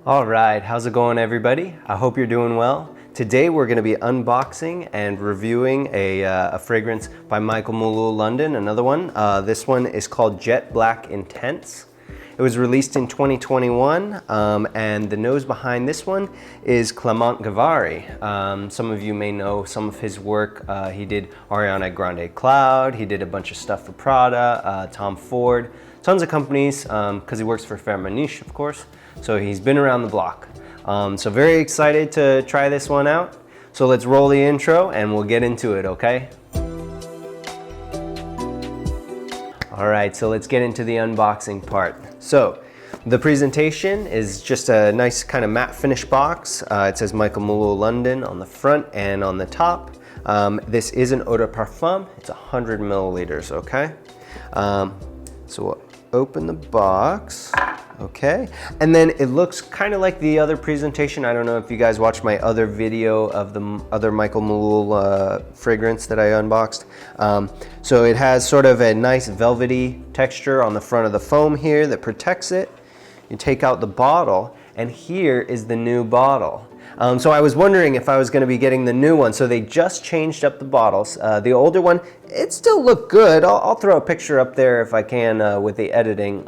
All right, how's it going, everybody? I hope you're doing well. Today we're going to be unboxing and reviewing a fragrance by Malul London, another one. This one is called Jet Black Intense. It was released in 2021, and the nose behind this one is Clement Gavari. Some of you may know some of his work. He did Ariana Grande Cloud, he did a bunch of stuff for Prada, Tom Ford, tons of companies, because he works for Firmenich, of course. So he's been around the block. So very excited to try this one out. So let's roll the intro and we'll get into it, okay? All right, so let's get into the unboxing part. So the presentation is just a nice kind of matte finish box. It says Malul London on the front and on the top. This is an eau de parfum. It's 100 milliliters, okay? So we'll open the box. Okay, and then it looks kind of like the other presentation. I don't know if you guys watched my other video of the other Malul fragrance that I unboxed. So it has sort of a nice velvety texture on the front of the foam here that protects it. You take out the bottle, and here is the new bottle. So I was wondering if I was going to be getting the new one. So they just changed up the bottles. The older one, it still looked good. I'll throw a picture up there if I can with the editing.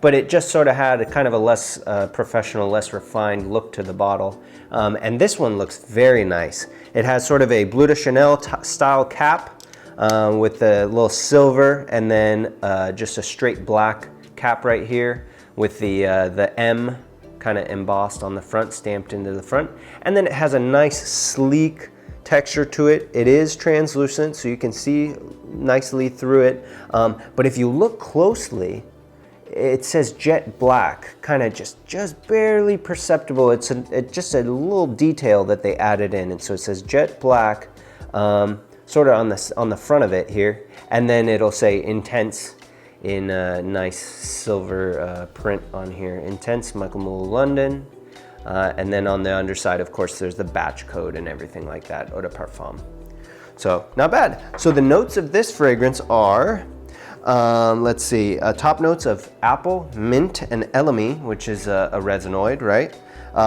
But it just sort of had a kind of a less professional, less refined look to the bottle. And this one looks very nice. It has sort of a Bleu de Chanel style cap with a little silver and then just a straight black cap right here with the M kind of embossed on the front, stamped into the front. And then it has a nice sleek texture to it. It is translucent, so you can see nicely through it. But if you look closely, it says jet black, kind of just barely perceptible. It's just a little detail that they added in, and so it says jet black, sort of on the front of it here, and then it'll say intense in a nice silver print on here. Intense Malul London, and then on the underside, of course, there's the batch code and everything like that, eau de parfum. So not bad. So the notes of this fragrance are. Let's see, top notes of apple, mint, and elemi, which is a resinoid, right?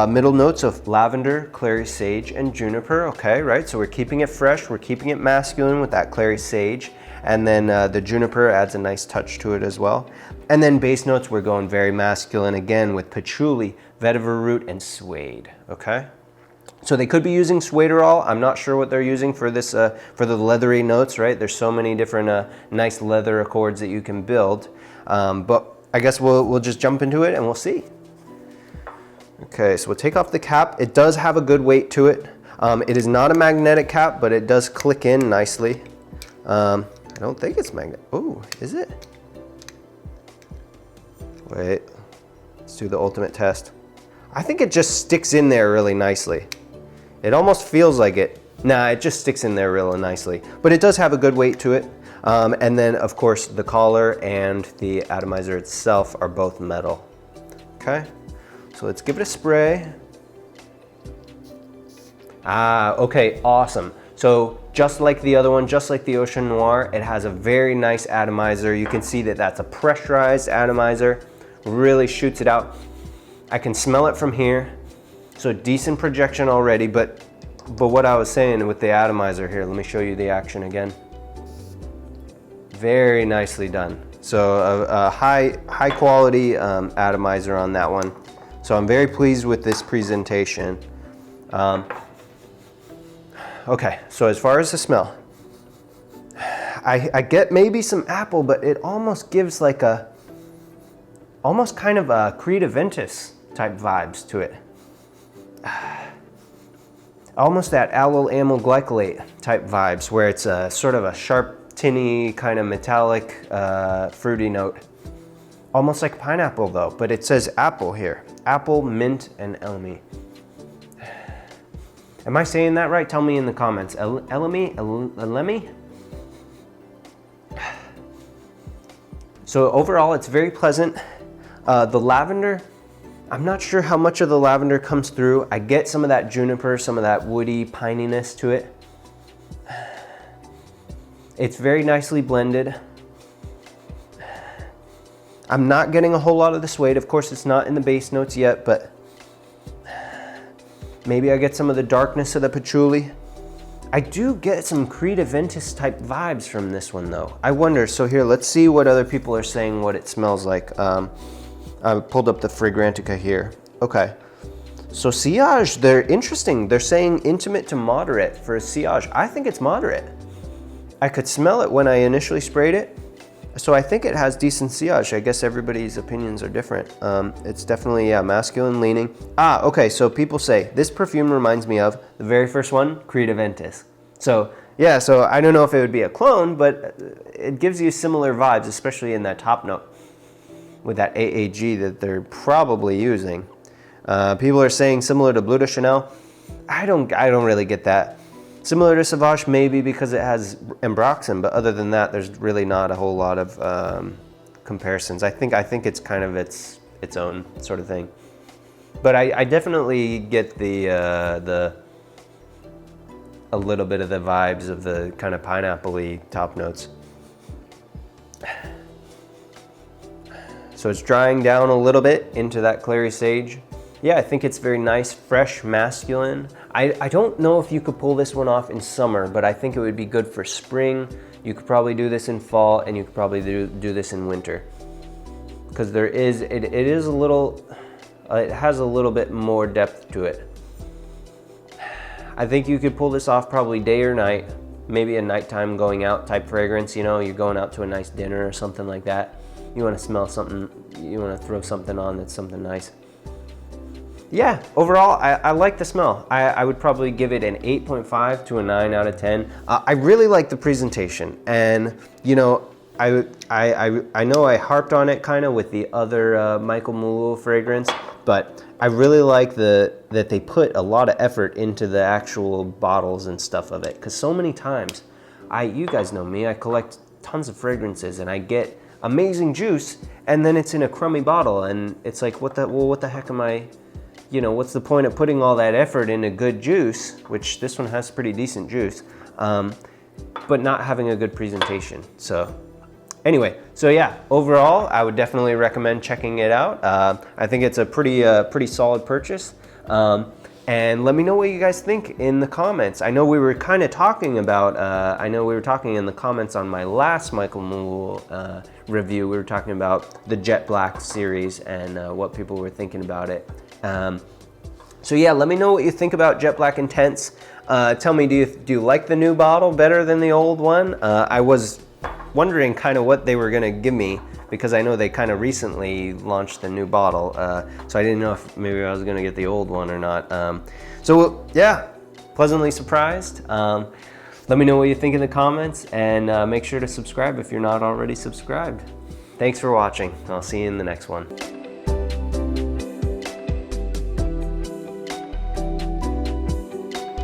Middle notes of lavender, clary sage, and juniper, okay, right? So we're keeping it fresh, we're keeping it masculine with that clary sage, and then the juniper adds a nice touch to it as well. And then base notes, we're going very masculine again with patchouli, vetiver root, and suede, okay? So they could be using suederol. I'm not sure what they're using for this, for the leathery notes, right? There's so many different nice leather accords that you can build. But I guess we'll just jump into it and we'll see. Okay, so we'll take off the cap. It does have a good weight to it. It is not a magnetic cap, but it does click in nicely. I don't think it's magnetic. Oh, is it? Wait, let's do the ultimate test. I think it just sticks in there really nicely. It almost feels like it. Nah, it just sticks in there really nicely. But it does have a good weight to it. And then, of course, the collar and the atomizer itself are both metal. Okay, so let's give it a spray. Okay, awesome. So just like the other one, just like the Ocean Noir, it has a very nice atomizer. You can see that that's a pressurized atomizer. Really shoots it out. I can smell it from here. So decent projection already, but what I was saying with the atomizer here, let me show you the action again. Very nicely done. So a high quality atomizer on that one. So I'm very pleased with this presentation. Okay, so as far as the smell, I get maybe some apple, but it almost gives like almost kind of a Creed Aventus type vibes to it. Almost that allyl amyl glycolate type vibes where it's a sort of a sharp, tinny, kind of metallic, fruity note. Almost like pineapple though, but it says apple here. Apple, mint, and elemi. Am I saying that right? Tell me in the comments. Elemi? So overall, it's very pleasant. The lavender, I'm not sure how much of the lavender comes through. I get some of that juniper, some of that woody pininess to it. It's very nicely blended. I'm not getting a whole lot of the suede. Of course, it's not in the base notes yet, but Maybe I get some of the darkness of the patchouli. I do get some Creed Aventus type vibes from this one though. I wonder, so here, let's see what other people are saying what it smells like. I pulled up the Fragrantica here. Okay, so sillage, they're interesting. They're saying intimate to moderate for a sillage. I think it's moderate. I could smell it when I initially sprayed it. So I think it has decent sillage. I guess everybody's opinions are different. It's definitely, yeah, masculine leaning. Okay, so people say, this perfume reminds me of the very first one, Creed Aventus. So yeah, so I don't know if it would be a clone, but it gives you similar vibes, especially in that top note with that AAG that they're probably using. People are saying similar to Bleu de Chanel. I don't really get that. Similar to Sauvage, maybe because it has ambroxan, but other than that, there's really not a whole lot of comparisons. I think it's kind of its own sort of thing. But I definitely get a little bit of the vibes of the kind of pineapple-y top notes. So it's drying down a little bit into that clary sage. Yeah, I think it's very nice, fresh, masculine. I don't know if you could pull this one off in summer, but I think it would be good for spring. You could probably do this in fall, and you could probably do this in winter. Because it is a little, it has a little bit more depth to it. I think you could pull this off probably day or night, maybe a nighttime going out type fragrance. You know, you're going out to a nice dinner or something like that. You want to smell something, you want to throw something on that's something nice. Yeah, overall, I like the smell. I would probably give it an 8.5 to a 9 out of 10. I really like the presentation, and you know, I know I harped on it kind of with the other Michael Malul fragrance, but I really like that they put a lot of effort into the actual bottles and stuff of it, because so many times, you guys know me, I collect tons of fragrances and I get amazing juice, and then it's in a crummy bottle, and it's like, what the heck am I? You know, what's the point of putting all that effort into good juice, which this one has pretty decent juice, but not having a good presentation. So anyway, so yeah, overall, I would definitely recommend checking it out. I think it's a pretty solid purchase. And let me know what you guys think in the comments. I know we were kind of talking about, in the comments on my last Michael Malul review, we were talking about the Jet Black series and what people were thinking about it. So yeah, let me know what you think about Jet Black Intense. Tell me, do you like the new bottle better than the old one? I was wondering kind of what they were gonna give me, because I know they kind of recently launched the new bottle, so I didn't know if maybe I was gonna get the old one or not. So yeah, pleasantly surprised. Let me know what you think in the comments, and make sure to subscribe if you're not already subscribed. Thanks for watching. I'll see you in the next one.